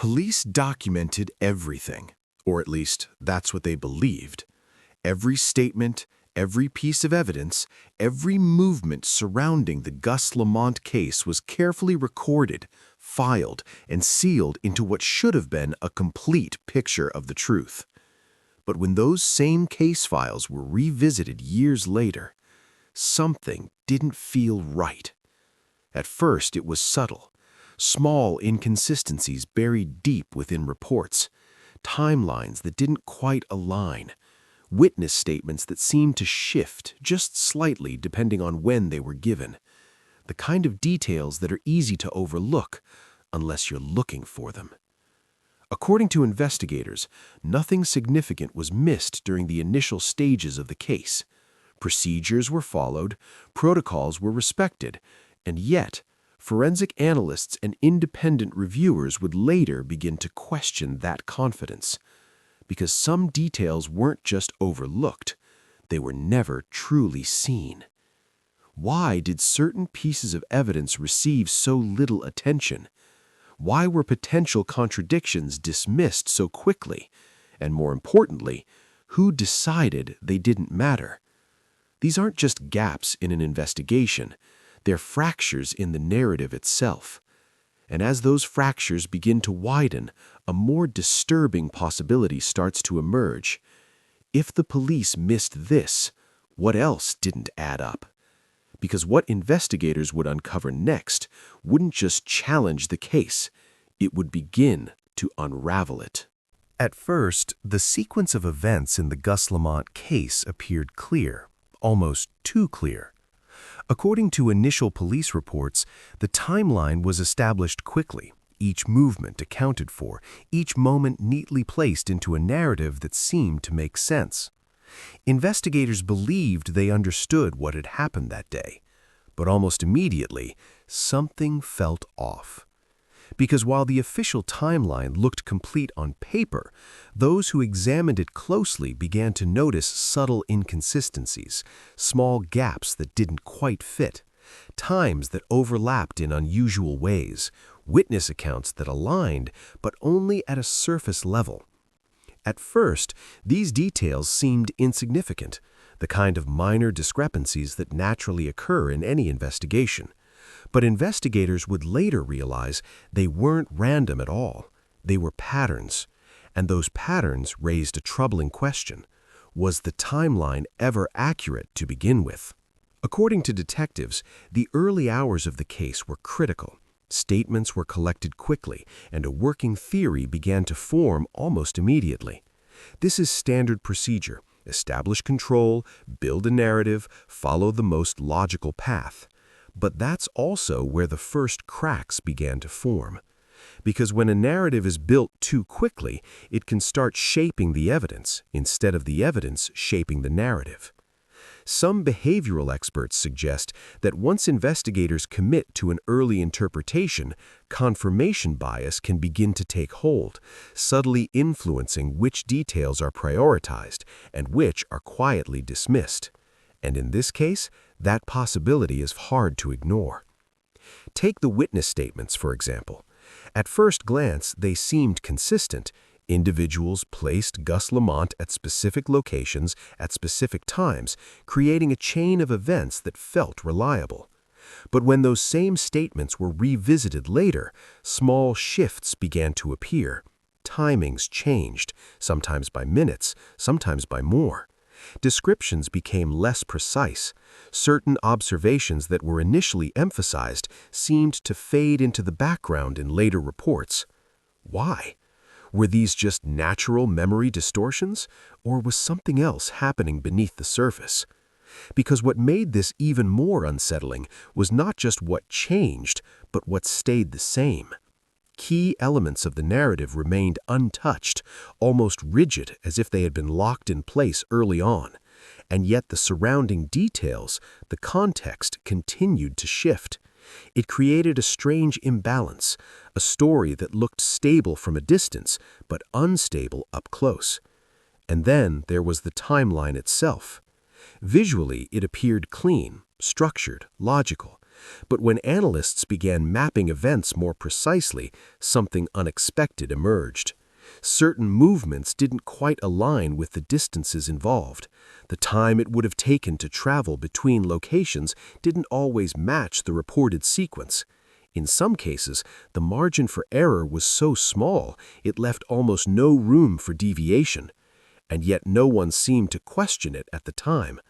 Police documented everything, or at least that's what they believed. Every statement, every piece of evidence, every movement surrounding the Gus Lamont case was carefully recorded, filed, and sealed into what should have been a complete picture of the truth. But when those same case files were revisited years later, something didn't feel right. At first, it was subtle. Small inconsistencies buried deep within reports, timelines that didn't quite align, witness statements that seemed to shift just slightly depending on when they were given. The kind of details that are easy to overlook unless you're looking for them. According to investigators, nothing significant was missed during the initial stages of the case. Procedures were followed, protocols were respected, and yet, forensic analysts and independent reviewers would later begin to question that confidence, because some details weren't just overlooked, they were never truly seen. Why did certain pieces of evidence receive so little attention? Why were potential contradictions dismissed so quickly? And more importantly, who decided they didn't matter? These aren't just gaps in an investigation. They're fractures in the narrative itself. And as those fractures begin to widen, a more disturbing possibility starts to emerge. If the police missed this, what else didn't add up? Because what investigators would uncover next wouldn't just challenge the case, it would begin to unravel it. At first, the sequence of events in the Gus Lamont case appeared clear, almost too clear. According to initial police reports, the timeline was established quickly, each movement accounted for, each moment neatly placed into a narrative that seemed to make sense. Investigators believed they understood what had happened that day, but almost immediately, something felt off. Because while the official timeline looked complete on paper, those who examined it closely began to notice subtle inconsistencies, small gaps that didn't quite fit, times that overlapped in unusual ways, witness accounts that aligned, but only at a surface level. At first, these details seemed insignificant, the kind of minor discrepancies that naturally occur in any investigation. But investigators would later realize they weren't random at all. They were patterns. And those patterns raised a troubling question. Was the timeline ever accurate to begin with? According to detectives, the early hours of the case were critical. Statements were collected quickly, and a working theory began to form almost immediately. This is standard procedure. Establish control, build a narrative, follow the most logical path. But that's also where the first cracks began to form. Because when a narrative is built too quickly, it can start shaping the evidence instead of the evidence shaping the narrative. Some behavioral experts suggest that once investigators commit to an early interpretation, confirmation bias can begin to take hold, subtly influencing which details are prioritized and which are quietly dismissed. And in this case, that possibility is hard to ignore. Take the witness statements, for example. At first glance, they seemed consistent. Individuals placed Gus Lamont at specific locations at specific times, creating a chain of events that felt reliable. But when those same statements were revisited later, small shifts began to appear. Timings changed, sometimes by minutes, sometimes by more. Descriptions became less precise. Certain observations that were initially emphasized seemed to fade into the background in later reports. Why? Were these just natural memory distortions, or was something else happening beneath the surface? Because what made this even more unsettling was not just what changed, but what stayed the same. Key elements of the narrative remained untouched, almost rigid as if they had been locked in place early on. And yet the surrounding details, the context, continued to shift. It created a strange imbalance, a story that looked stable from a distance, but unstable up close. And then there was the timeline itself. Visually, it appeared clean, structured, logical. But when analysts began mapping events more precisely, something unexpected emerged. Certain movements didn't quite align with the distances involved. The time it would have taken to travel between locations didn't always match the reported sequence. In some cases, the margin for error was so small it left almost no room for deviation. And yet no one seemed to question it at the time.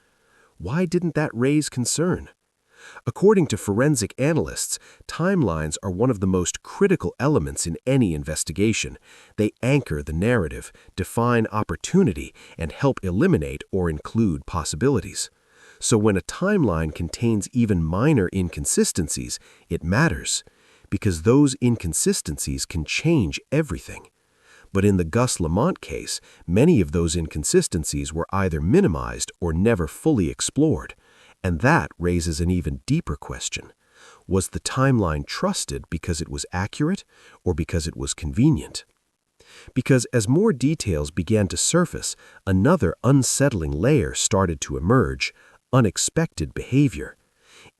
Why didn't that raise concern? According to forensic analysts, timelines are one of the most critical elements in any investigation. They anchor the narrative, define opportunity, and help eliminate or include possibilities. So when a timeline contains even minor inconsistencies, it matters, because those inconsistencies can change everything. But in the Gus Lamont case, many of those inconsistencies were either minimized or never fully explored. And that raises an even deeper question. Was the timeline trusted because it was accurate or because it was convenient? Because as more details began to surface, another unsettling layer started to emerge: unexpected behavior.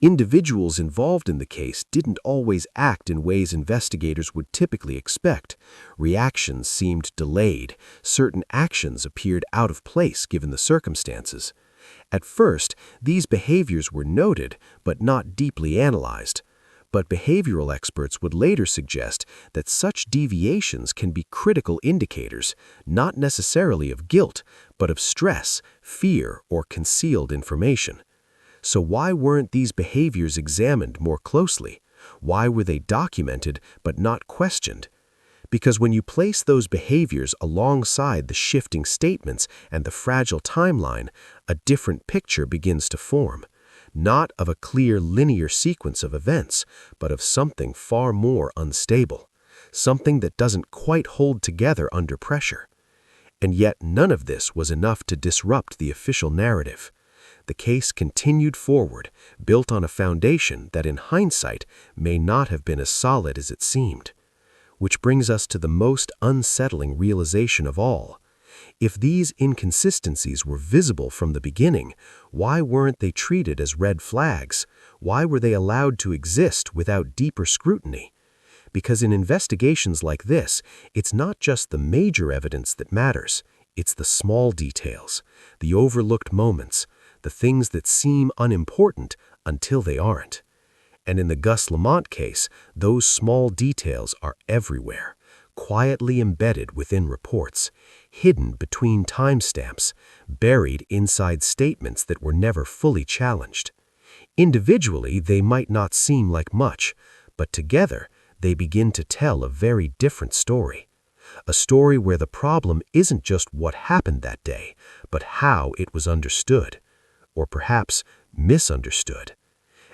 Individuals involved in the case didn't always act in ways investigators would typically expect. Reactions seemed delayed. Certain actions appeared out of place given the circumstances. At first, these behaviors were noted, but not deeply analyzed. But behavioral experts would later suggest that such deviations can be critical indicators, not necessarily of guilt, but of stress, fear, or concealed information. So why weren't these behaviors examined more closely? Why were they documented but not questioned? Because when you place those behaviors alongside the shifting statements and the fragile timeline, a different picture begins to form. Not of a clear linear sequence of events, but of something far more unstable. Something that doesn't quite hold together under pressure. And yet none of this was enough to disrupt the official narrative. The case continued forward, built on a foundation that in hindsight may not have been as solid as it seemed. Which brings us to the most unsettling realization of all. If these inconsistencies were visible from the beginning, why weren't they treated as red flags? Why were they allowed to exist without deeper scrutiny? Because in investigations like this, it's not just the major evidence that matters, it's the small details, the overlooked moments, the things that seem unimportant until they aren't. And in the Gus Lamont case, those small details are everywhere, quietly embedded within reports, hidden between timestamps, buried inside statements that were never fully challenged. Individually, they might not seem like much, but together, they begin to tell a very different story. A story where the problem isn't just what happened that day, but how it was understood, or perhaps misunderstood.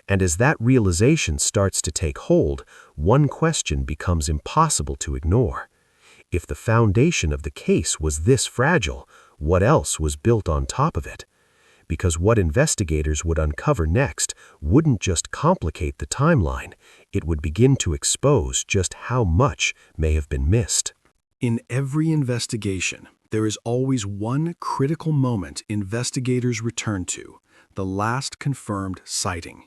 And as that realization starts to take hold, one question becomes impossible to ignore. If the foundation of the case was this fragile, what else was built on top of it? Because what investigators would uncover next wouldn't just complicate the timeline, it would begin to expose just how much may have been missed. In every investigation, there is always one critical moment investigators return to: the last confirmed sighting.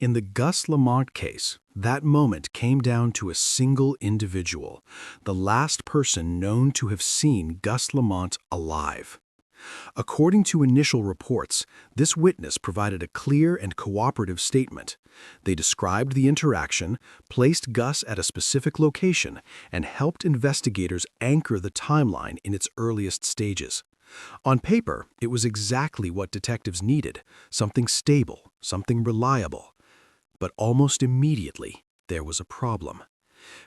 In the Gus Lamont case, that moment came down to a single individual, the last person known to have seen Gus Lamont alive. According to initial reports, this witness provided a clear and cooperative statement. They described the interaction, placed Gus at a specific location, and helped investigators anchor the timeline in its earliest stages. On paper, it was exactly what detectives needed: something stable, something reliable. But almost immediately, there was a problem.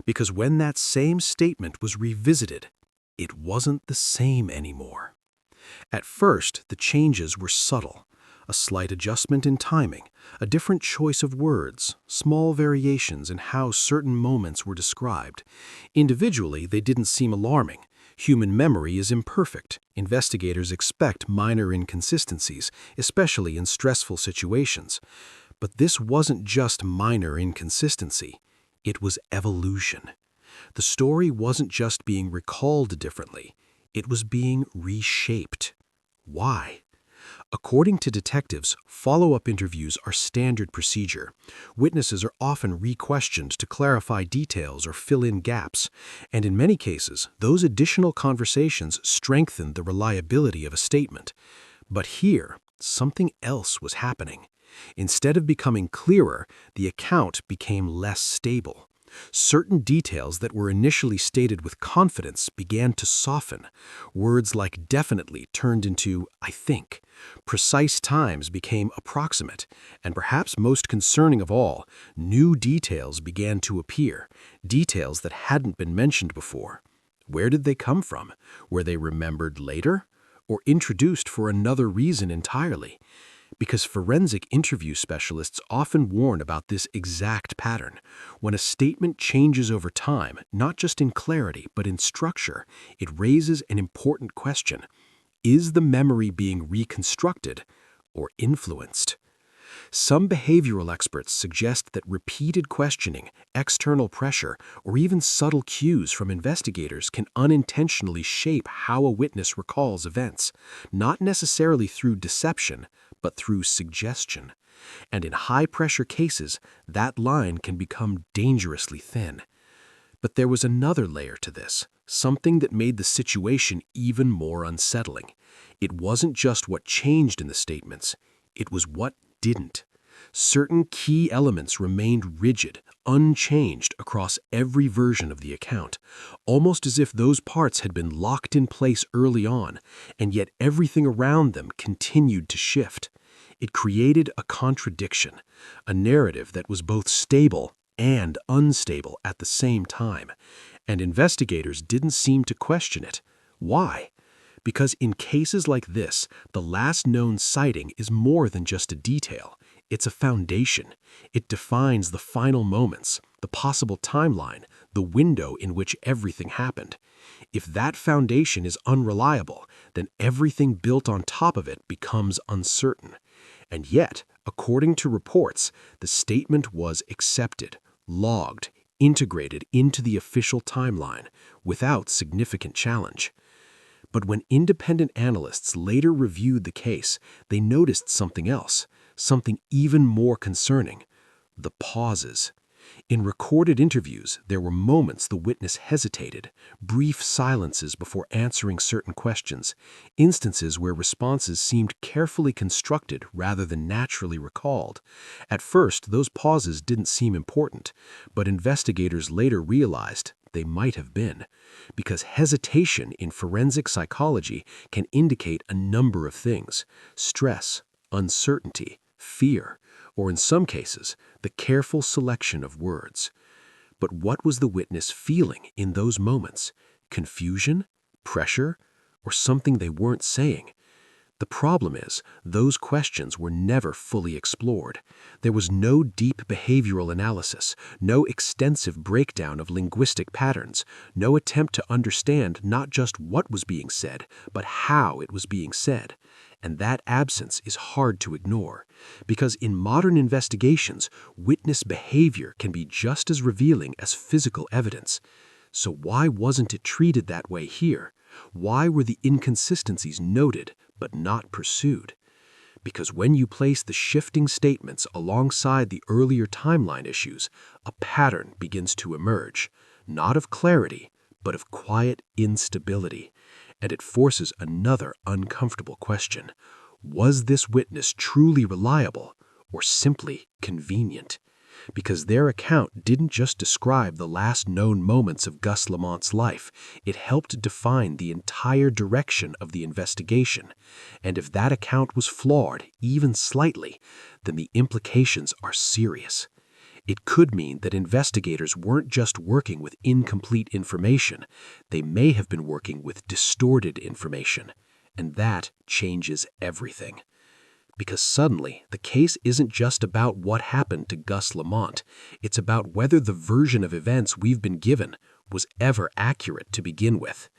Because when that same statement was revisited, it wasn't the same anymore. At first, the changes were subtle: a slight adjustment in timing, a different choice of words, small variations in how certain moments were described. Individually, they didn't seem alarming. Human memory is imperfect. Investigators expect minor inconsistencies, especially in stressful situations. But this wasn't just minor inconsistency. It was evolution. The story wasn't just being recalled differently. It was being reshaped. Why? According to detectives, follow-up interviews are standard procedure. Witnesses are often re-questioned to clarify details or fill in gaps, and in many cases, those additional conversations strengthen the reliability of a statement. But here, something else was happening. Instead of becoming clearer, the account became less stable. Certain details that were initially stated with confidence began to soften. Words like definitely turned into I think. Precise times became approximate, and perhaps most concerning of all, new details began to appear, details that hadn't been mentioned before. Where did they come from? Were they remembered later? Or introduced for another reason entirely? Because forensic interview specialists often warn about this exact pattern. When a statement changes over time, not just in clarity, but in structure, it raises an important question. Is the memory being reconstructed or influenced? Some behavioral experts suggest that repeated questioning, external pressure, or even subtle cues from investigators can unintentionally shape how a witness recalls events, not necessarily through deception, but through suggestion. And in high-pressure cases, that line can become dangerously thin. But there was another layer to this, something that made the situation even more unsettling. It wasn't just what changed in the statements, it was what didn't. Certain key elements remained rigid, unchanged across every version of the account, almost as if those parts had been locked in place early on, and yet everything around them continued to shift. It created a contradiction, a narrative that was both stable and unstable at the same time, and investigators didn't seem to question it. Why? Because in cases like this, the last known sighting is more than just a detail. It's a foundation. It defines the final moments, the possible timeline, the window in which everything happened. If that foundation is unreliable, then everything built on top of it becomes uncertain. And yet, according to reports, the statement was accepted, logged, integrated into the official timeline without significant challenge. But when independent analysts later reviewed the case, they noticed something else, something even more concerning: the pauses. In recorded interviews, there were moments the witness hesitated, brief silences before answering certain questions, instances where responses seemed carefully constructed rather than naturally recalled. At first, those pauses didn't seem important, but investigators later realized they might have been, because hesitation in forensic psychology can indicate a number of things: stress, uncertainty, fear, or in some cases, the careful selection of words. But what was the witness feeling in those moments? Confusion? Pressure? Or something they weren't saying? The problem is, those questions were never fully explored. There was no deep behavioral analysis, no extensive breakdown of linguistic patterns, no attempt to understand not just what was being said, but how it was being said. And that absence is hard to ignore, because in modern investigations, witness behavior can be just as revealing as physical evidence. So why wasn't it treated that way here? Why were the inconsistencies noted but not pursued? Because when you place the shifting statements alongside the earlier timeline issues, a pattern begins to emerge, not of clarity, but of quiet instability. And it forces another uncomfortable question. Was this witness truly reliable or simply convenient? Because their account didn't just describe the last known moments of Gus Lamont's life, it helped define the entire direction of the investigation. And if that account was flawed, even slightly, then the implications are serious. It could mean that investigators weren't just working with incomplete information, they may have been working with distorted information. And that changes everything. Because suddenly, the case isn't just about what happened to Gus Lamont. It's about whether the version of events we've been given was ever accurate to begin with.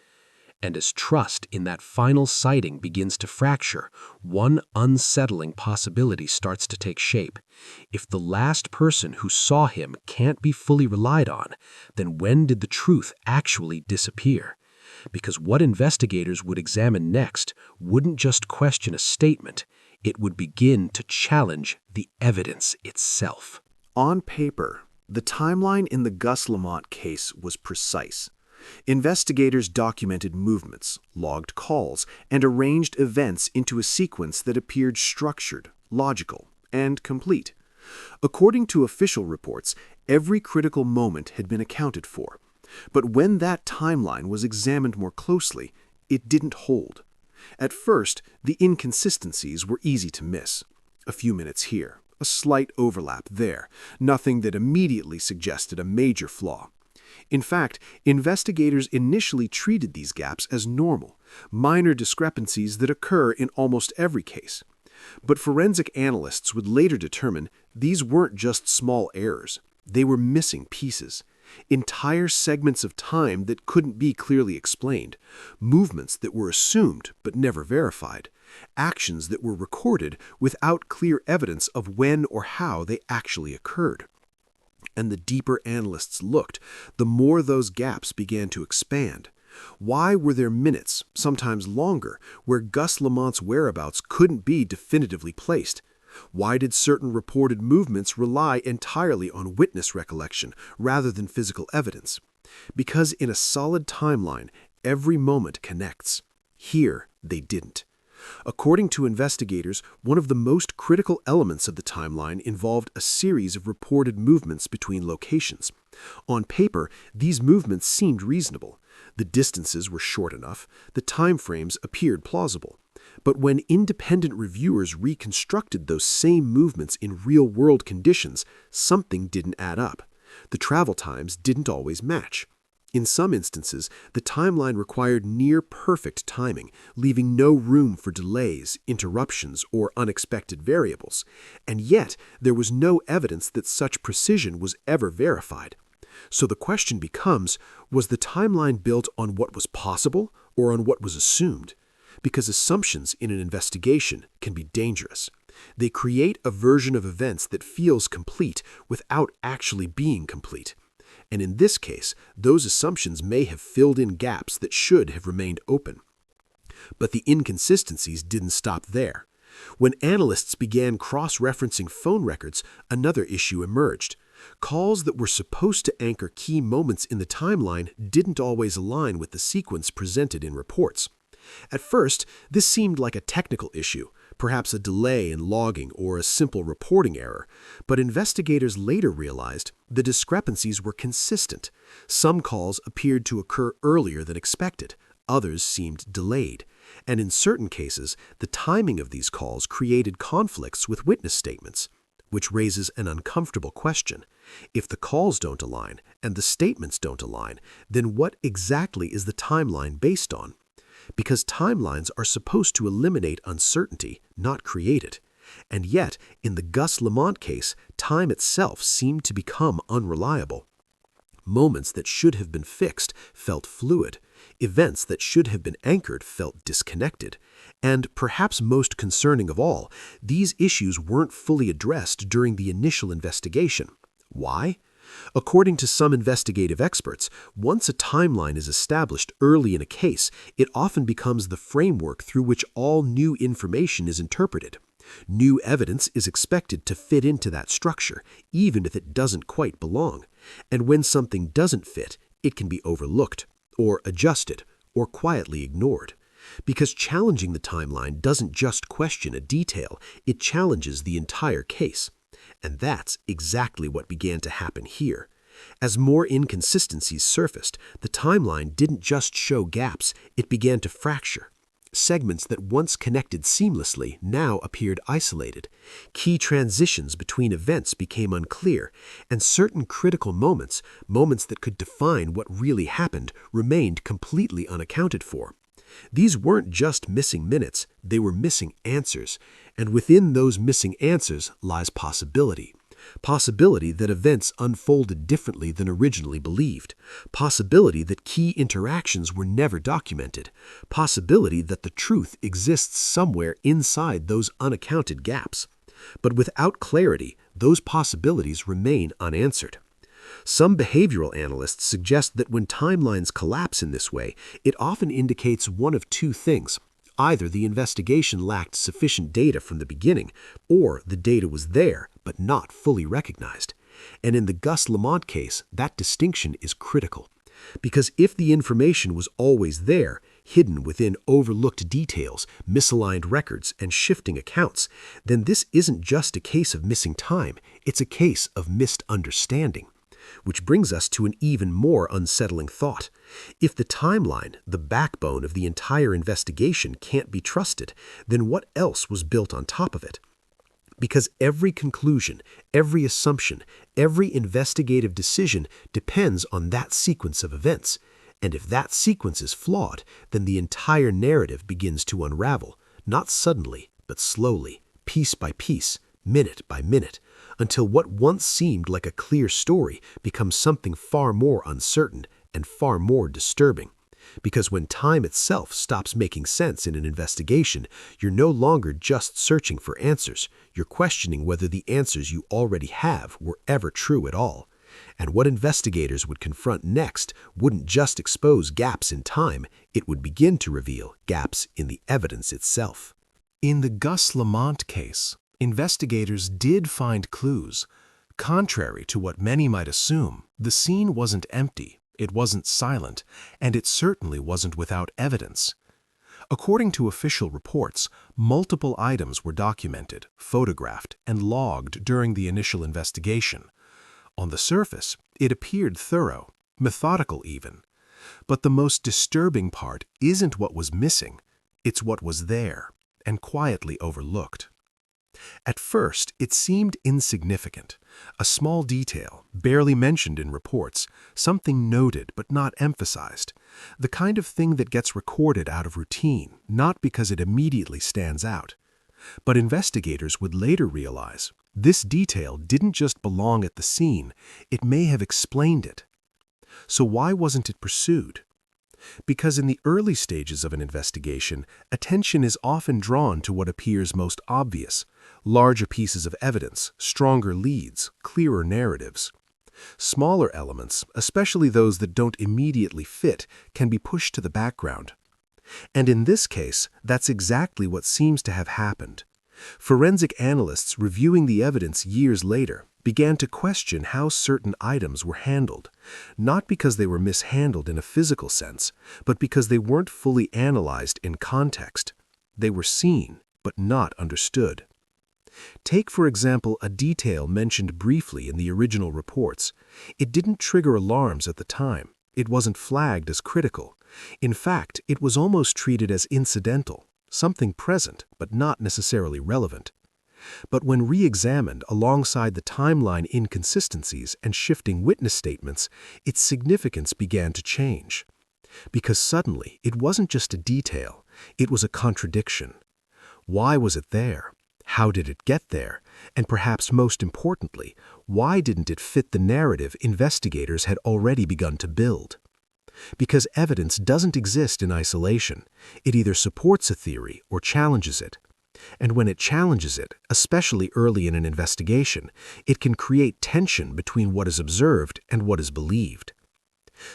And as trust in that final sighting begins to fracture, one unsettling possibility starts to take shape. If the last person who saw him can't be fully relied on, then when did the truth actually disappear? Because what investigators would examine next wouldn't just question a statement, It would begin to challenge the evidence itself. On paper, the timeline in the Gus Lamont case was precise. Investigators documented movements, logged calls, and arranged events into a sequence that appeared structured, logical, and complete. According to official reports, every critical moment had been accounted for. But when that timeline was examined more closely, it didn't hold. At first, the inconsistencies were easy to miss. A few minutes here, a slight overlap there, nothing that immediately suggested a major flaw. In fact, investigators initially treated these gaps as normal, minor discrepancies that occur in almost every case. But forensic analysts would later determine these weren't just small errors. They were missing pieces. Entire segments of time that couldn't be clearly explained, movements that were assumed but never verified, actions that were recorded without clear evidence of when or how they actually occurred. And the deeper analysts looked, the more those gaps began to expand. Why were there minutes, sometimes longer, where Gus Lamont's whereabouts couldn't be definitively placed? Why did certain reported movements rely entirely on witness recollection rather than physical evidence? Because in a solid timeline, every moment connects. Here, they didn't. According to investigators, one of the most critical elements of the timeline involved a series of reported movements between locations. On paper, these movements seemed reasonable. The distances were short enough, the time frames appeared plausible. But when independent reviewers reconstructed those same movements in real-world conditions, something didn't add up. The travel times didn't always match. In some instances, the timeline required near-perfect timing, leaving no room for delays, interruptions, or unexpected variables. And yet, there was no evidence that such precision was ever verified. So the question becomes, was the timeline built on what was possible or on what was assumed? Because assumptions in an investigation can be dangerous. They create a version of events that feels complete without actually being complete. And in this case, those assumptions may have filled in gaps that should have remained open. But the inconsistencies didn't stop there. When analysts began cross-referencing phone records, another issue emerged. Calls that were supposed to anchor key moments in the timeline didn't always align with the sequence presented in reports. At first, this seemed like a technical issue, perhaps a delay in logging or a simple reporting error, but investigators later realized the discrepancies were consistent. Some calls appeared to occur earlier than expected, others seemed delayed, and in certain cases, the timing of these calls created conflicts with witness statements, which raises an uncomfortable question. If the calls don't align and the statements don't align, then what exactly is the timeline based on? Because timelines are supposed to eliminate uncertainty, not create it. And yet, in the Gus Lamont case, time itself seemed to become unreliable. Moments that should have been fixed felt fluid. Events that should have been anchored felt disconnected. And perhaps most concerning of all, these issues weren't fully addressed during the initial investigation. Why? According to some investigative experts, once a timeline is established early in a case, it often becomes the framework through which all new information is interpreted. New evidence is expected to fit into that structure, even if it doesn't quite belong. And when something doesn't fit, it can be overlooked, or adjusted, or quietly ignored. Because challenging the timeline doesn't just question a detail, it challenges the entire case. And that's exactly what began to happen here. As more inconsistencies surfaced, the timeline didn't just show gaps, it began to fracture. Segments that once connected seamlessly now appeared isolated. Key transitions between events became unclear, and certain critical moments, moments that could define what really happened, remained completely unaccounted for. These weren't just missing minutes, they were missing answers, and within those missing answers lies possibility. Possibility that events unfolded differently than originally believed. Possibility that key interactions were never documented. Possibility that the truth exists somewhere inside those unaccounted gaps. But without clarity, those possibilities remain unanswered. Some behavioral analysts suggest that when timelines collapse in this way, it often indicates one of two things. Either the investigation lacked sufficient data from the beginning, or the data was there but not fully recognized. And in the Gus Lamont case, that distinction is critical. Because if the information was always there, hidden within overlooked details, misaligned records, and shifting accounts, then this isn't just a case of missing time, it's a case of missed understanding. Which brings us to an even more unsettling thought. If the timeline, the backbone of the entire investigation, can't be trusted, then what else was built on top of it? Because every conclusion, every assumption, every investigative decision depends on that sequence of events. And if that sequence is flawed, then the entire narrative begins to unravel, not suddenly, but slowly, piece by piece, minute by minute, until what once seemed like a clear story becomes something far more uncertain and far more disturbing. Because when time itself stops making sense in an investigation, you're no longer just searching for answers, you're questioning whether the answers you already have were ever true at all. And what investigators would confront next wouldn't just expose gaps in time, it would begin to reveal gaps in the evidence itself. In the Gus Lamont case, investigators did find clues. Contrary to what many might assume, the scene wasn't empty. It wasn't silent, and it certainly wasn't without evidence. According to official reports, multiple items were documented, photographed, and logged during the initial investigation. On the surface, it appeared thorough, methodical even. But the most disturbing part isn't what was missing, it's what was there, and quietly overlooked. At first, it seemed insignificant, a small detail, barely mentioned in reports, something noted but not emphasized, the kind of thing that gets recorded out of routine, not because it immediately stands out. But investigators would later realize this detail didn't just belong at the scene, it may have explained it. So why wasn't it pursued? Because in the early stages of an investigation, attention is often drawn to what appears most obvious, larger pieces of evidence, stronger leads, clearer narratives. Smaller elements, especially those that don't immediately fit, can be pushed to the background. And in this case, that's exactly what seems to have happened. Forensic analysts reviewing the evidence years later began to question how certain items were handled, not because they were mishandled in a physical sense, but because they weren't fully analyzed in context. They were seen, but not understood. Take, for example, a detail mentioned briefly in the original reports. It didn't trigger alarms at the time. It wasn't flagged as critical. In fact, it was almost treated as incidental, something present, but not necessarily relevant. But when re-examined alongside the timeline inconsistencies and shifting witness statements, its significance began to change. Because suddenly, it wasn't just a detail, it was a contradiction. Why was it there? How did it get there? And perhaps most importantly, why didn't it fit the narrative investigators had already begun to build? Because evidence doesn't exist in isolation. It either supports a theory or challenges it. And when it challenges it, especially early in an investigation, it can create tension between what is observed and what is believed.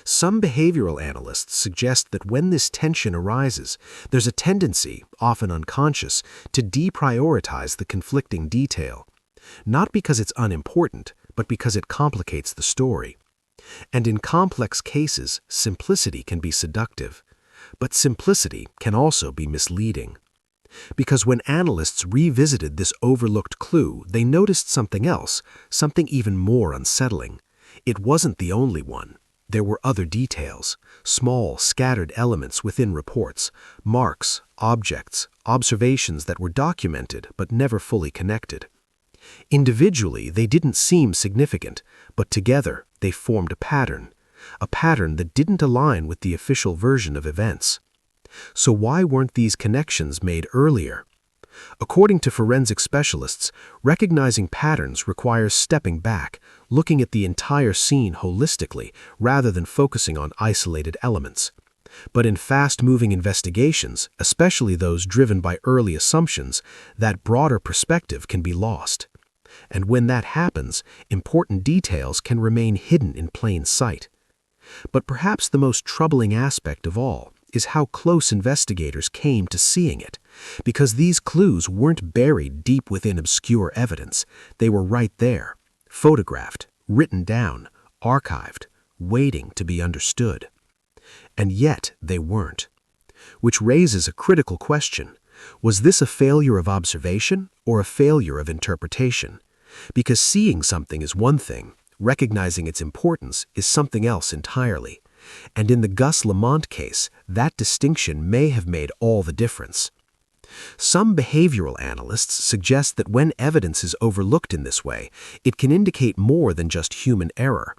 Some behavioral analysts suggest that when this tension arises, there's a tendency, often unconscious, to deprioritize the conflicting detail, not because it's unimportant, but because it complicates the story. And in complex cases, simplicity can be seductive, but simplicity can also be misleading. Because when analysts revisited this overlooked clue, they noticed something else, something even more unsettling. It wasn't the only one. There were other details, small, scattered elements within reports, marks, objects, observations that were documented but never fully connected. Individually, they didn't seem significant, but together they formed a pattern that didn't align with the official version of events. So why weren't these connections made earlier? According to forensic specialists, recognizing patterns requires stepping back, looking at the entire scene holistically rather than focusing on isolated elements. But in fast-moving investigations, especially those driven by early assumptions, that broader perspective can be lost. And when that happens, important details can remain hidden in plain sight. But perhaps the most troubling aspect of all is how close investigators came to seeing it, because these clues weren't buried deep within obscure evidence. They were right there, photographed, written down, archived, waiting to be understood. And yet they weren't. Which raises a critical question. Was this a failure of observation or a failure of interpretation? Because seeing something is one thing, recognizing its importance is something else entirely. And in the Gus Lamont case, that distinction may have made all the difference. Some behavioral analysts suggest that when evidence is overlooked in this way, it can indicate more than just human error.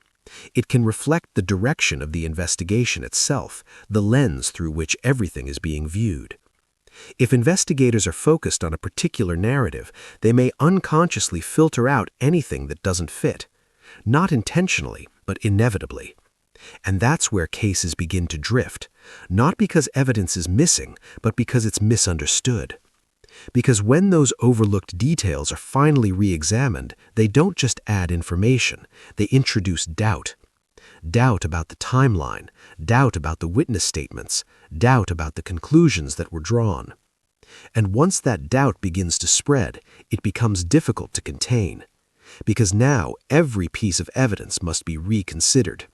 It can reflect the direction of the investigation itself, the lens through which everything is being viewed. If investigators are focused on a particular narrative, they may unconsciously filter out anything that doesn't fit. Not intentionally, but inevitably. And that's where cases begin to drift, not because evidence is missing, but because it's misunderstood. Because when those overlooked details are finally re-examined, they don't just add information, they introduce doubt. Doubt about the timeline, doubt about the witness statements, doubt about the conclusions that were drawn. And once that doubt begins to spread, it becomes difficult to contain. Because now every piece of evidence must be reconsidered.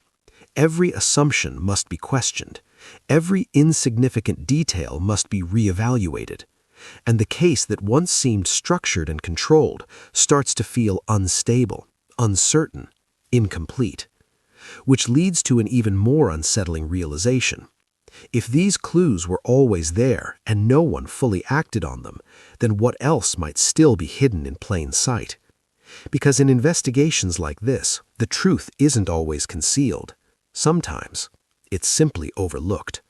Every assumption must be questioned. Every insignificant detail must be reevaluated. And the case that once seemed structured and controlled starts to feel unstable, uncertain, incomplete. Which leads to an even more unsettling realization. If these clues were always there and no one fully acted on them, then what else might still be hidden in plain sight? Because in investigations like this, the truth isn't always concealed. Sometimes, it's simply overlooked.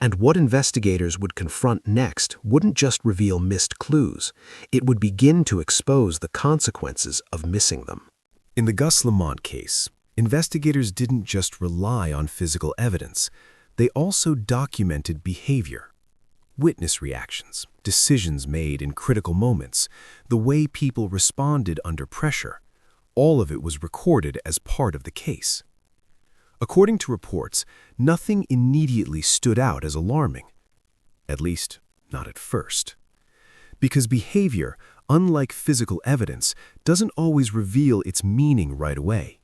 And what investigators would confront next wouldn't just reveal missed clues, it would begin to expose the consequences of missing them. In the Gus Lamont case, investigators didn't just rely on physical evidence, they also documented behavior. Witness reactions, decisions made in critical moments, the way people responded under pressure, all of it was recorded as part of the case. According to reports, nothing immediately stood out as alarming. At least, not at first. Because behavior, unlike physical evidence, doesn't always reveal its meaning right away.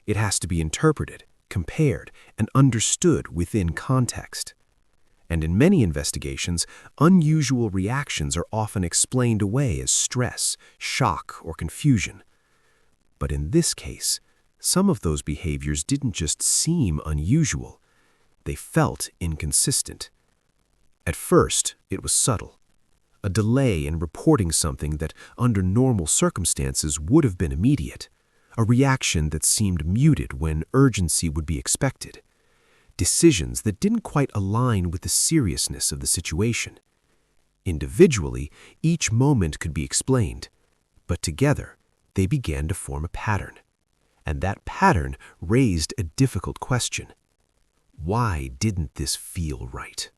It has to be interpreted, compared, and understood within context. And in many investigations, unusual reactions are often explained away as stress, shock, or confusion. But in this case, some of those behaviors didn't just seem unusual, they felt inconsistent. At first, it was subtle. A delay in reporting something that, under normal circumstances, would have been immediate. A reaction that seemed muted when urgency would be expected. Decisions that didn't quite align with the seriousness of the situation. Individually, each moment could be explained, but together, they began to form a pattern. And that pattern raised a difficult question. Why didn't this feel right?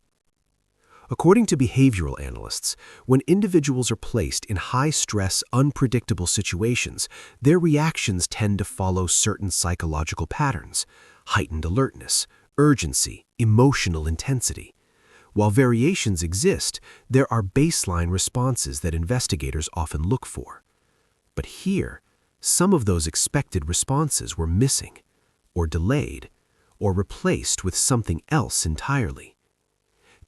According to behavioral analysts, when individuals are placed in high-stress, unpredictable situations, their reactions tend to follow certain psychological patterns: heightened alertness, urgency, emotional intensity. While variations exist, there are baseline responses that investigators often look for. But here, some of those expected responses were missing, or delayed, or replaced with something else entirely.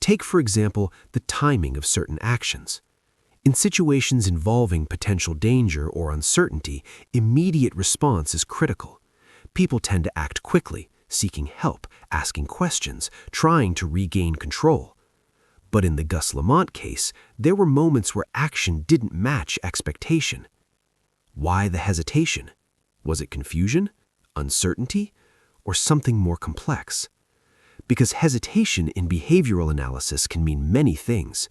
Take, for example, the timing of certain actions. In situations involving potential danger or uncertainty, immediate response is critical. People tend to act quickly, seeking help, asking questions, trying to regain control. But in the Gus Lamont case, there were moments where action didn't match expectation. Why the hesitation? Was it confusion, uncertainty, or something more complex? Because hesitation in behavioral analysis can mean many things.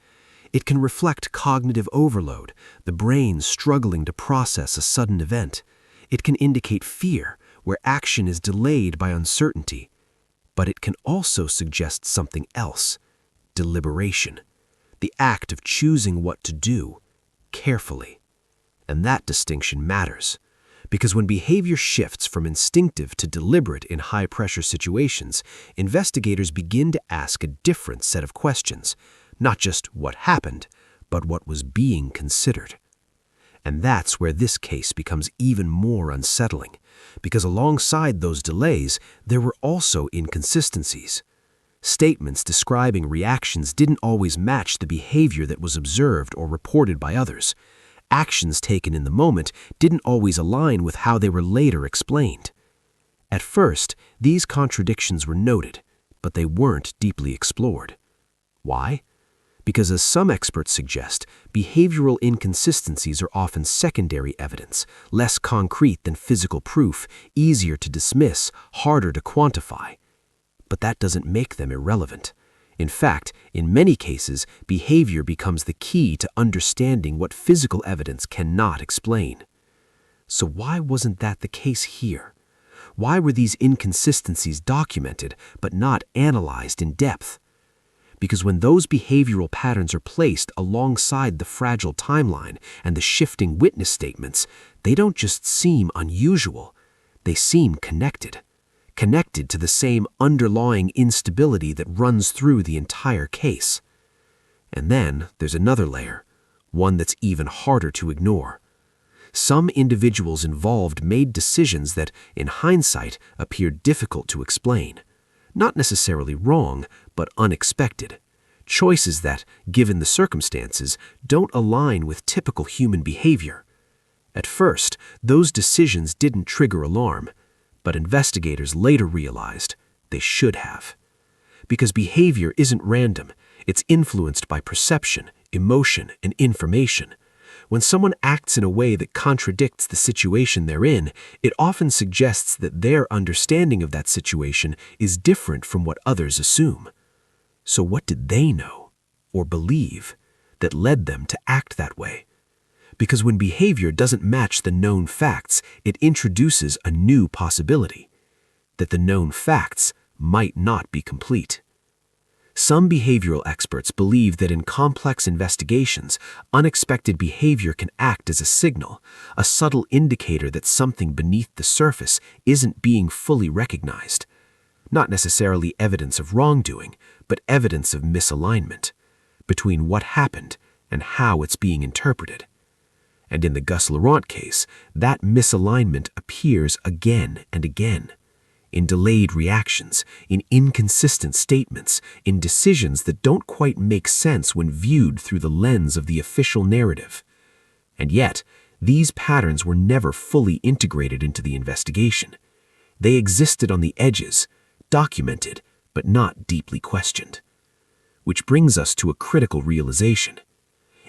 It can reflect cognitive overload, the brain struggling to process a sudden event. It can indicate fear, where action is delayed by uncertainty. But it can also suggest something else: deliberation, the act of choosing what to do, carefully. And that distinction matters, Because when behavior shifts from instinctive to deliberate in high-pressure situations, investigators begin to ask a different set of questions, not just what happened, but what was being considered. And that's where this case becomes even more unsettling, because alongside those delays, there were also inconsistencies. Statements describing reactions didn't always match the behavior that was observed or reported by others. Actions taken in the moment didn't always align with how they were later explained. At first, these contradictions were noted, but they weren't deeply explored. Why? Because as some experts suggest, behavioral inconsistencies are often secondary evidence, less concrete than physical proof, easier to dismiss, harder to quantify. But that doesn't make them irrelevant. In fact, in many cases, behavior becomes the key to understanding what physical evidence cannot explain. So why wasn't that the case here? Why were these inconsistencies documented but not analyzed in depth? Because when those behavioral patterns are placed alongside the fragile timeline and the shifting witness statements, they don't just seem unusual, they seem connected to the same underlying instability that runs through the entire case. And then there's another layer, one that's even harder to ignore. Some individuals involved made decisions that, in hindsight, appeared difficult to explain. Not necessarily wrong, but unexpected. Choices that, given the circumstances, don't align with typical human behavior. At first, those decisions didn't trigger alarm, but investigators later realized they should have. Because behavior isn't random, it's influenced by perception, emotion, and information. When someone acts in a way that contradicts the situation they're in, it often suggests that their understanding of that situation is different from what others assume. So what did they know, or believe, that led them to act that way? Because when behavior doesn't match the known facts, it introduces a new possibility, that the known facts might not be complete. Some behavioral experts believe that in complex investigations, unexpected behavior can act as a signal, a subtle indicator that something beneath the surface isn't being fully recognized. Not necessarily evidence of wrongdoing, but evidence of misalignment between what happened and how it's being interpreted. And in the Gus Lamont case, that misalignment appears again and again. In delayed reactions, in inconsistent statements, in decisions that don't quite make sense when viewed through the lens of the official narrative. And yet, these patterns were never fully integrated into the investigation. They existed on the edges, documented, but not deeply questioned. Which brings us to a critical realization.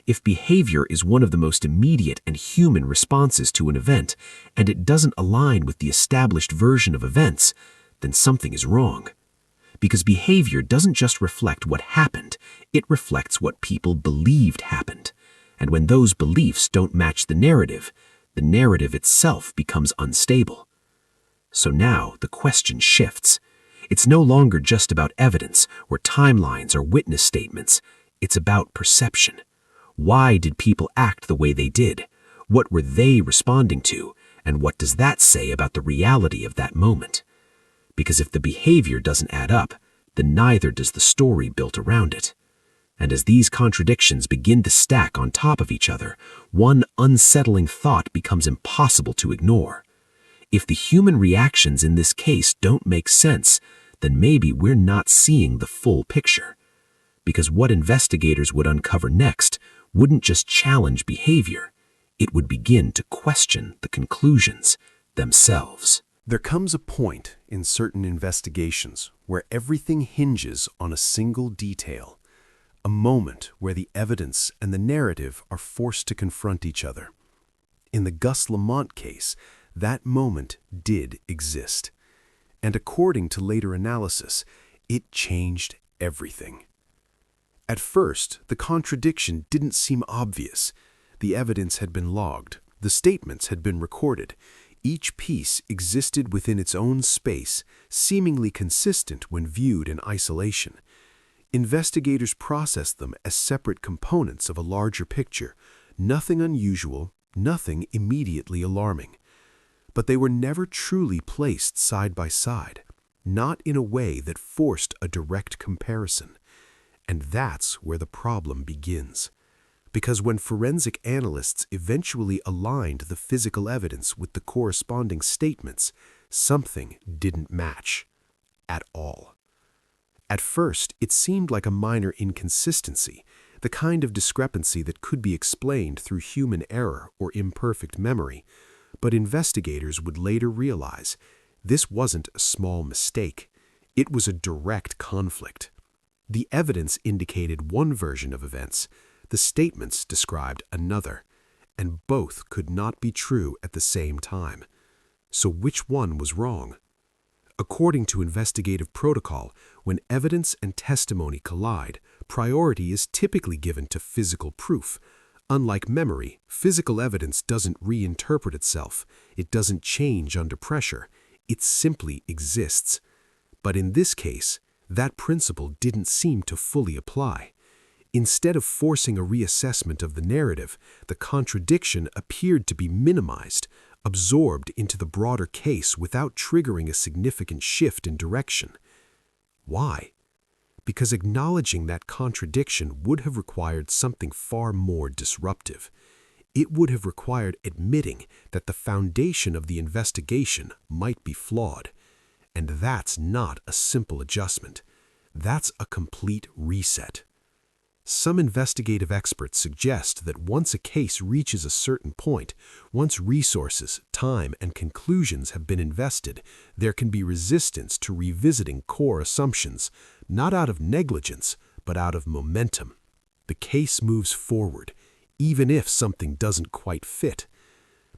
If behavior is one of the most immediate and human responses to an event, and it doesn't align with the established version of events, then something is wrong. Because behavior doesn't just reflect what happened, it reflects what people believed happened. And when those beliefs don't match the narrative itself becomes unstable. So now the question shifts. It's no longer just about evidence or timelines or witness statements. It's about perception. Why did people act the way they did? What were they responding to? And what does that say about the reality of that moment? Because if the behavior doesn't add up, then neither does the story built around it. And as these contradictions begin to stack on top of each other, one unsettling thought becomes impossible to ignore. If the human reactions in this case don't make sense, then maybe we're not seeing the full picture. Because what investigators would uncover next wouldn't just challenge behavior, it would begin to question the conclusions themselves. There comes a point in certain investigations where everything hinges on a single detail, a moment where the evidence and the narrative are forced to confront each other. In the Gus Lamont case, that moment did exist. And according to later analysis, it changed everything. At first, the contradiction didn't seem obvious. The evidence had been logged. The statements had been recorded. Each piece existed within its own space, seemingly consistent when viewed in isolation. Investigators processed them as separate components of a larger picture, nothing unusual, nothing immediately alarming. But they were never truly placed side by side, not in a way that forced a direct comparison. And that's where the problem begins. Because when forensic analysts eventually aligned the physical evidence with the corresponding statements, something didn't match at all. At first, it seemed like a minor inconsistency, the kind of discrepancy that could be explained through human error or imperfect memory. But investigators would later realize this wasn't a small mistake. It was a direct conflict. The evidence indicated one version of events, the statements described another, and both could not be true at the same time. So which one was wrong? According to investigative protocol, when evidence and testimony collide, priority is typically given to physical proof. Unlike memory, physical evidence doesn't reinterpret itself. It doesn't change under pressure. It simply exists. But in this case, that principle didn't seem to fully apply. Instead of forcing a reassessment of the narrative, the contradiction appeared to be minimized, absorbed into the broader case without triggering a significant shift in direction. Why? Because acknowledging that contradiction would have required something far more disruptive. It would have required admitting that the foundation of the investigation might be flawed. And that's not a simple adjustment. That's a complete reset. Some investigative experts suggest that once a case reaches a certain point, once resources, time, and conclusions have been invested, there can be resistance to revisiting core assumptions, not out of negligence, but out of momentum. The case moves forward, even if something doesn't quite fit.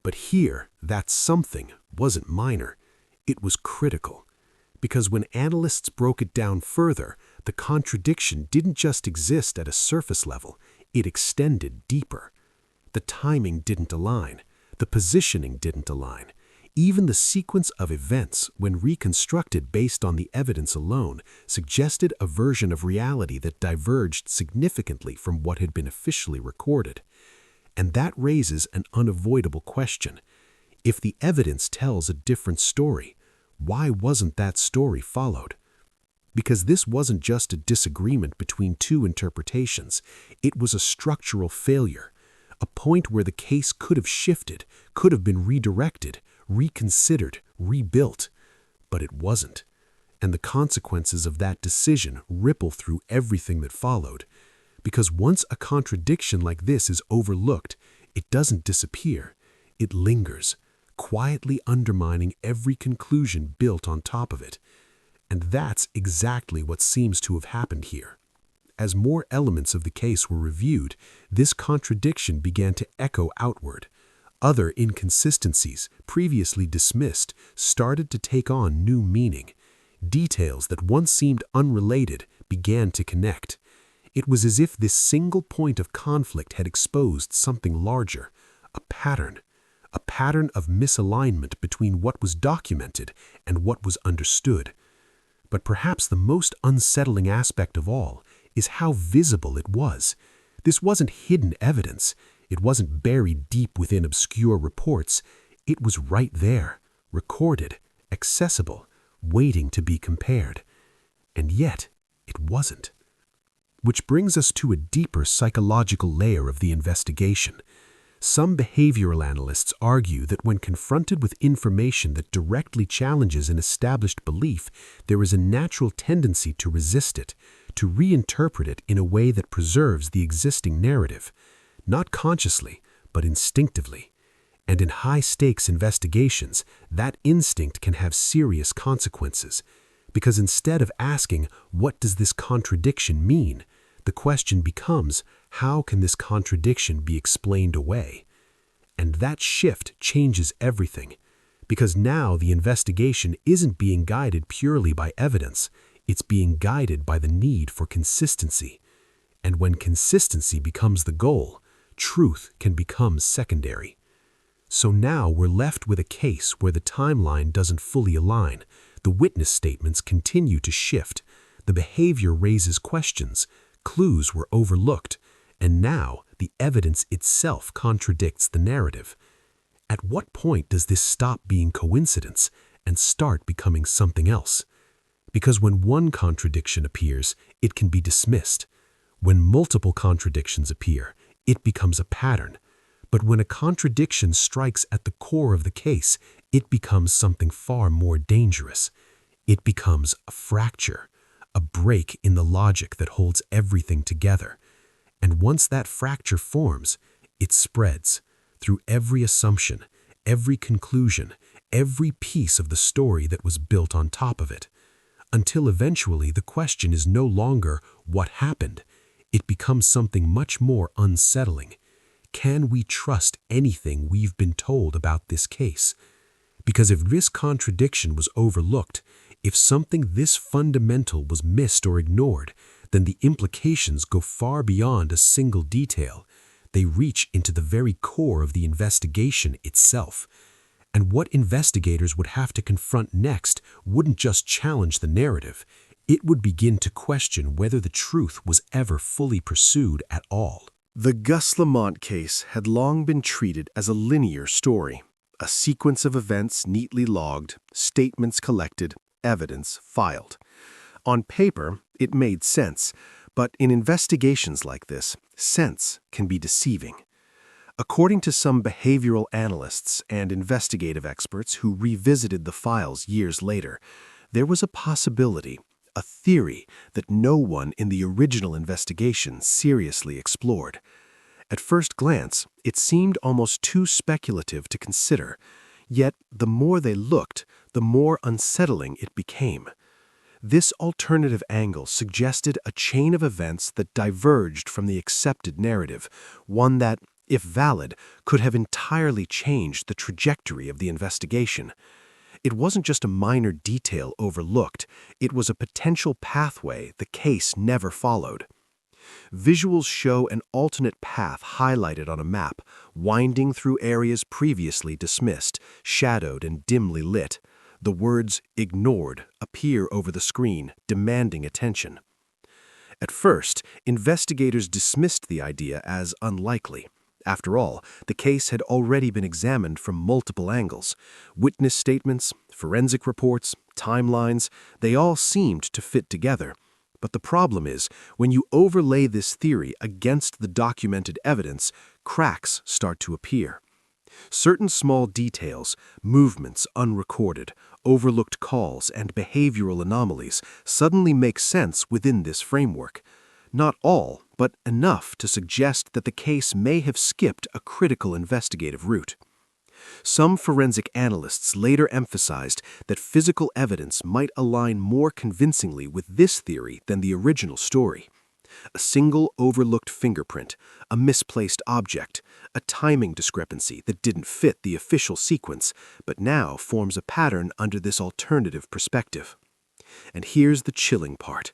But here, that something wasn't minor. It was critical. Because when analysts broke it down further, the contradiction didn't just exist at a surface level, it extended deeper. The timing didn't align, the positioning didn't align. Even the sequence of events, when reconstructed based on the evidence alone, suggested a version of reality that diverged significantly from what had been officially recorded. And that raises an unavoidable question. If the evidence tells a different story, why wasn't that story followed? Because this wasn't just a disagreement between two interpretations. It was a structural failure, a point where the case could have shifted, could have been redirected, reconsidered, rebuilt. But it wasn't. And the consequences of that decision ripple through everything that followed. Because once a contradiction like this is overlooked, it doesn't disappear. It lingers, quietly undermining every conclusion built on top of it. And that's exactly what seems to have happened here. As more elements of the case were reviewed, this contradiction began to echo outward. Other inconsistencies, previously dismissed, started to take on new meaning. Details that once seemed unrelated began to connect. It was as if this single point of conflict had exposed something larger, a pattern of misalignment between what was documented and what was understood. But perhaps the most unsettling aspect of all is how visible it was. This wasn't hidden evidence. It wasn't buried deep within obscure reports. It was right there, recorded, accessible, waiting to be compared. And yet, it wasn't. Which brings us to a deeper psychological layer of the investigation. Some behavioral analysts argue that when confronted with information that directly challenges an established belief, there is a natural tendency to resist it, to reinterpret it in a way that preserves the existing narrative, not consciously, but instinctively. And in high-stakes investigations, that instinct can have serious consequences, because instead of asking, "What does this contradiction mean?" the question becomes, how can this contradiction be explained away? And that shift changes everything, because now the investigation isn't being guided purely by evidence, it's being guided by the need for consistency. And when consistency becomes the goal, truth can become secondary. So now we're left with a case where the timeline doesn't fully align, the witness statements continue to shift, the behavior raises questions, clues were overlooked, and now the evidence itself contradicts the narrative. At what point does this stop being coincidence and start becoming something else? Because when one contradiction appears, it can be dismissed. When multiple contradictions appear, it becomes a pattern. But when a contradiction strikes at the core of the case, it becomes something far more dangerous. It becomes a fracture, a break in the logic that holds everything together. And once that fracture forms, it spreads through every assumption, every conclusion, every piece of the story that was built on top of it. Until eventually the question is no longer what happened. It becomes something much more unsettling. Can we trust anything we've been told about this case? Because if this contradiction was overlooked, if something this fundamental was missed or ignored, then the implications go far beyond a single detail. They reach into the very core of the investigation itself. And what investigators would have to confront next wouldn't just challenge the narrative. It would begin to question whether the truth was ever fully pursued at all. The Gus Lamont case had long been treated as a linear story, a sequence of events neatly logged, statements collected, evidence filed. On paper, it made sense, but in investigations like this, sense can be deceiving. According to some behavioral analysts and investigative experts who revisited the files years later, there was a possibility, a theory that no one in the original investigation seriously explored. At first glance, it seemed almost too speculative to consider, yet the more they looked, the more unsettling it became. This alternative angle suggested a chain of events that diverged from the accepted narrative, one that, if valid, could have entirely changed the trajectory of the investigation. It wasn't just a minor detail overlooked, it was a potential pathway the case never followed. Visuals show an alternate path highlighted on a map, winding through areas previously dismissed, shadowed and dimly lit. The words "ignored" appear over the screen, demanding attention. At first, investigators dismissed the idea as unlikely. After all, the case had already been examined from multiple angles. Witness statements, forensic reports, timelines, they all seemed to fit together. But the problem is, when you overlay this theory against the documented evidence, cracks start to appear. Certain small details, movements unrecorded, overlooked calls, and behavioral anomalies suddenly make sense within this framework. Not all, but enough to suggest that the case may have skipped a critical investigative route. Some forensic analysts later emphasized that physical evidence might align more convincingly with this theory than the original story. A single overlooked fingerprint, a misplaced object, a timing discrepancy that didn't fit the official sequence, but now forms a pattern under this alternative perspective. And here's the chilling part.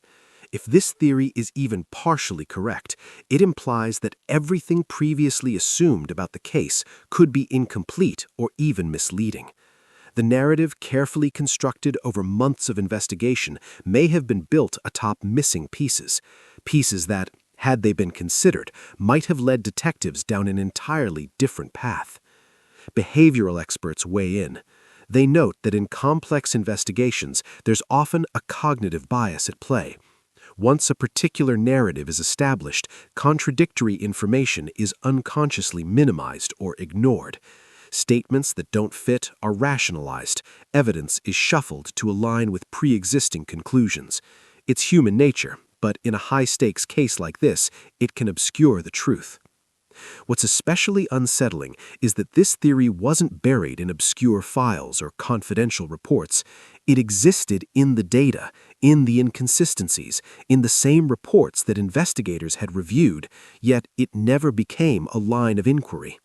If this theory is even partially correct, it implies that everything previously assumed about the case could be incomplete or even misleading. The narrative, carefully constructed over months of investigation, may have been built atop missing pieces that, had they been considered, might have led detectives down an entirely different path. Behavioral experts weigh in. They note that in complex investigations, there's often a cognitive bias at play. Once a particular narrative is established, contradictory information is unconsciously minimized or ignored. Statements that don't fit are rationalized. Evidence is shuffled to align with pre-existing conclusions. It's human nature, but in a high-stakes case like this, it can obscure the truth. What's especially unsettling is that this theory wasn't buried in obscure files or confidential reports. It existed in the data, in the inconsistencies, in the same reports that investigators had reviewed, yet it never became a line of inquiry.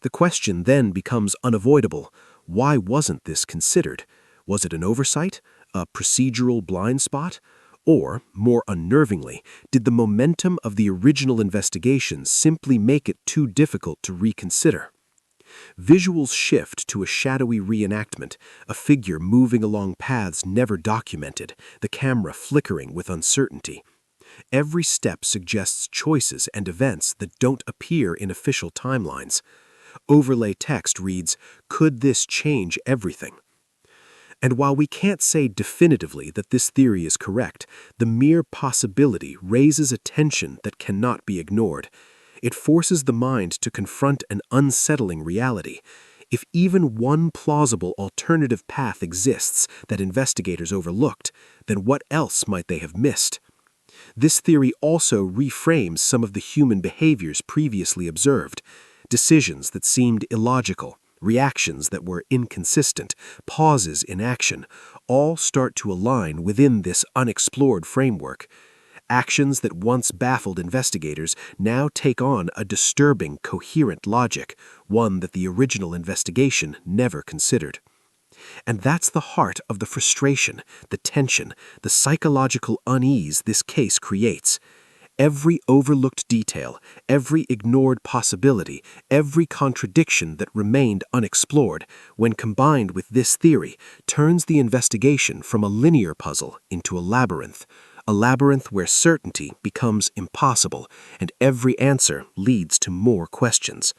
The question then becomes unavoidable. Why wasn't this considered? Was it an oversight? A procedural blind spot? Or, more unnervingly, did the momentum of the original investigation simply make it too difficult to reconsider? Visuals shift to a shadowy reenactment, a figure moving along paths never documented, the camera flickering with uncertainty. Every step suggests choices and events that don't appear in official timelines. Overlay text reads, "Could this change everything?" And while we can't say definitively that this theory is correct, the mere possibility raises a tension that cannot be ignored. It forces the mind to confront an unsettling reality. If even one plausible alternative path exists that investigators overlooked, then what else might they have missed? This theory also reframes some of the human behaviors previously observed. Decisions that seemed illogical, reactions that were inconsistent, pauses in action, all start to align within this unexplored framework. Actions that once baffled investigators now take on a disturbing, coherent logic, one that the original investigation never considered. And that's the heart of the frustration, the tension, the psychological unease this case creates. Every overlooked detail, every ignored possibility, every contradiction that remained unexplored, when combined with this theory, turns the investigation from a linear puzzle into a labyrinth where certainty becomes impossible, and every answer leads to more questions.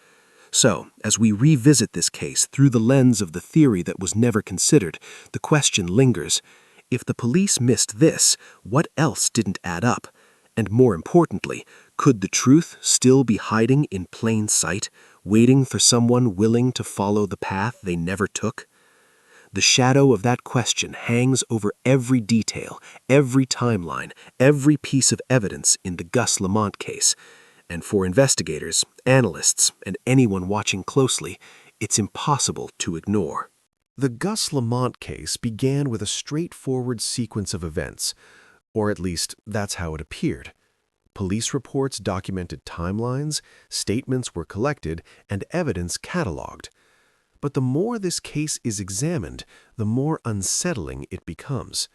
So, as we revisit this case through the lens of the theory that was never considered, the question lingers. If the police missed this, what else didn't add up? And more importantly, could the truth still be hiding in plain sight, waiting for someone willing to follow the path they never took? The shadow of that question hangs over every detail, every timeline, every piece of evidence in the Gus Lamont case. And for investigators, analysts, and anyone watching closely, it's impossible to ignore. The Gus Lamont case began with a straightforward sequence of events, or at least that's how it appeared. Police reports documented timelines, statements were collected, and evidence cataloged. But the more this case is examined, the more unsettling it becomes.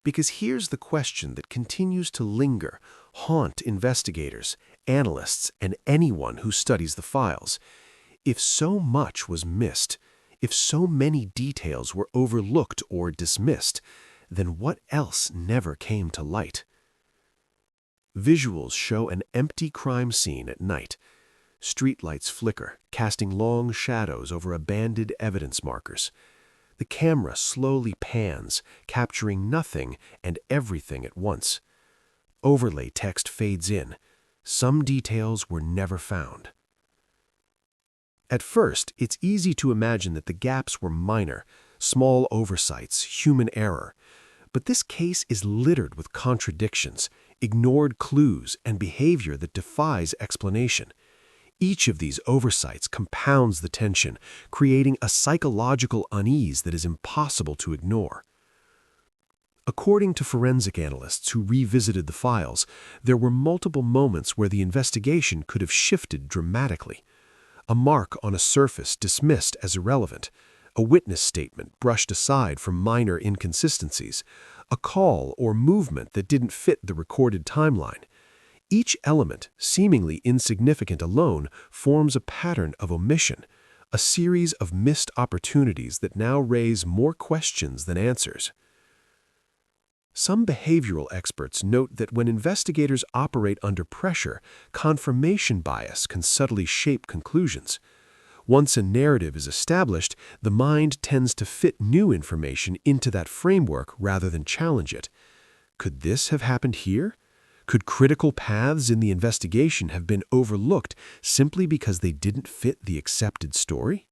Because here's the question that continues to linger, haunt investigators, analysts, and anyone who studies the files. If so much was missed, if so many details were overlooked or dismissed, then what else never came to light? Visuals show an empty crime scene at night. Streetlights flicker, casting long shadows over abandoned evidence markers. The camera slowly pans, capturing nothing and everything at once. Overlay text fades in. Some details were never found. At first, it's easy to imagine that the gaps were minor, small oversights, human error. But this case is littered with contradictions, ignored clues, and behavior that defies explanation. Each of these oversights compounds the tension, creating a psychological unease that is impossible to ignore. According to forensic analysts who revisited the files, there were multiple moments where the investigation could have shifted dramatically. A mark on a surface dismissed as irrelevant, a witness statement brushed aside for minor inconsistencies, a call or movement that didn't fit the recorded timeline. Each element, seemingly insignificant alone, forms a pattern of omission, a series of missed opportunities that now raise more questions than answers. Some behavioral experts note that when investigators operate under pressure, confirmation bias can subtly shape conclusions. Once a narrative is established, the mind tends to fit new information into that framework rather than challenge it. Could this have happened here? Could critical paths in the investigation have been overlooked simply because they didn't fit the accepted story?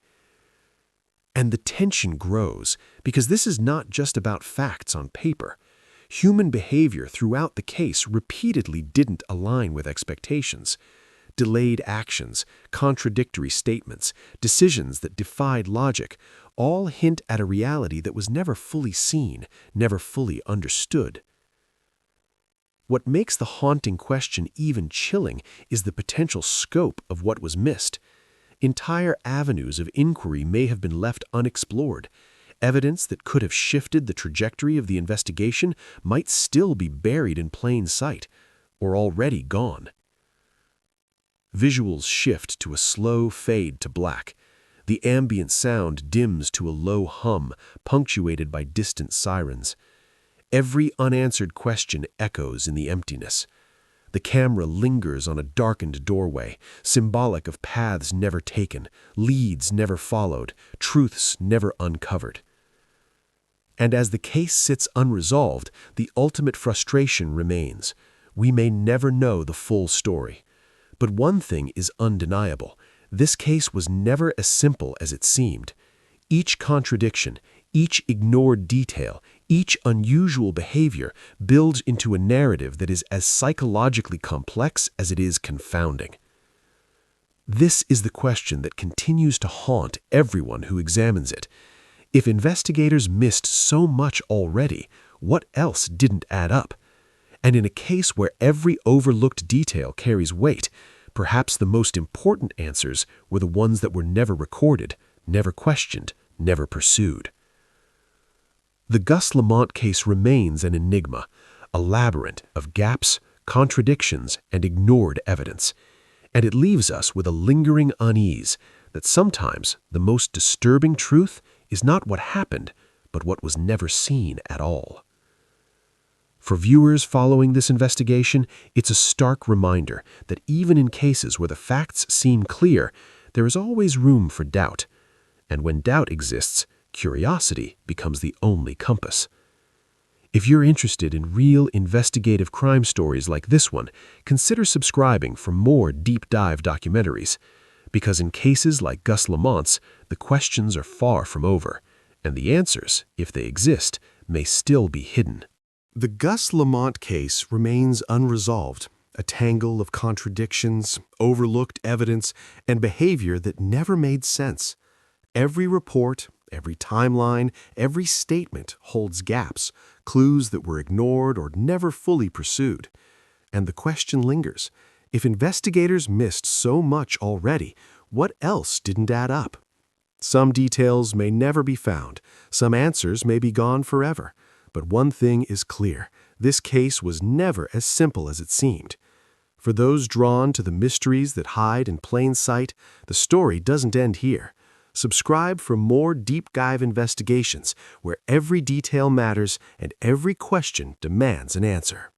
And the tension grows because this is not just about facts on paper. Human behavior throughout the case repeatedly didn't align with expectations. Delayed actions, contradictory statements, decisions that defied logic, all hint at a reality that was never fully seen, never fully understood. What makes the haunting question even chilling is the potential scope of what was missed. Entire avenues of inquiry may have been left unexplored. Evidence that could have shifted the trajectory of the investigation might still be buried in plain sight, or already gone. Visuals shift to a slow fade to black. The ambient sound dims to a low hum, punctuated by distant sirens. Every unanswered question echoes in the emptiness. The camera lingers on a darkened doorway, symbolic of paths never taken, leads never followed, truths never uncovered. And as the case sits unresolved, the ultimate frustration remains. We may never know the full story. But one thing is undeniable. This case was never as simple as it seemed. Each contradiction, each ignored detail, each unusual behavior builds into a narrative that is as psychologically complex as it is confounding. This is the question that continues to haunt everyone who examines it. If investigators missed so much already, what else didn't add up? And in a case where every overlooked detail carries weight, perhaps the most important answers were the ones that were never recorded, never questioned, never pursued. The Gus Lamont case remains an enigma, a labyrinth of gaps, contradictions, and ignored evidence. And it leaves us with a lingering unease that sometimes the most disturbing truth is not what happened, but what was never seen at all. For viewers following this investigation, it's a stark reminder that even in cases where the facts seem clear, there is always room for doubt. And when doubt exists, curiosity becomes the only compass. If you're interested in real investigative crime stories like this one, consider subscribing for more deep dive documentaries. Because in cases like Gus Lamont's, the questions are far from over, and the answers, if they exist, may still be hidden. The Gus Lamont case remains unresolved, a tangle of contradictions, overlooked evidence, and behavior that never made sense. Every report, every timeline, every statement holds gaps, clues that were ignored or never fully pursued. And the question lingers. If investigators missed so much already, what else didn't add up? Some details may never be found. Some answers may be gone forever. But one thing is clear. This case was never as simple as it seemed. For those drawn to the mysteries that hide in plain sight, the story doesn't end here. Subscribe for more deep dive investigations where every detail matters and every question demands an answer.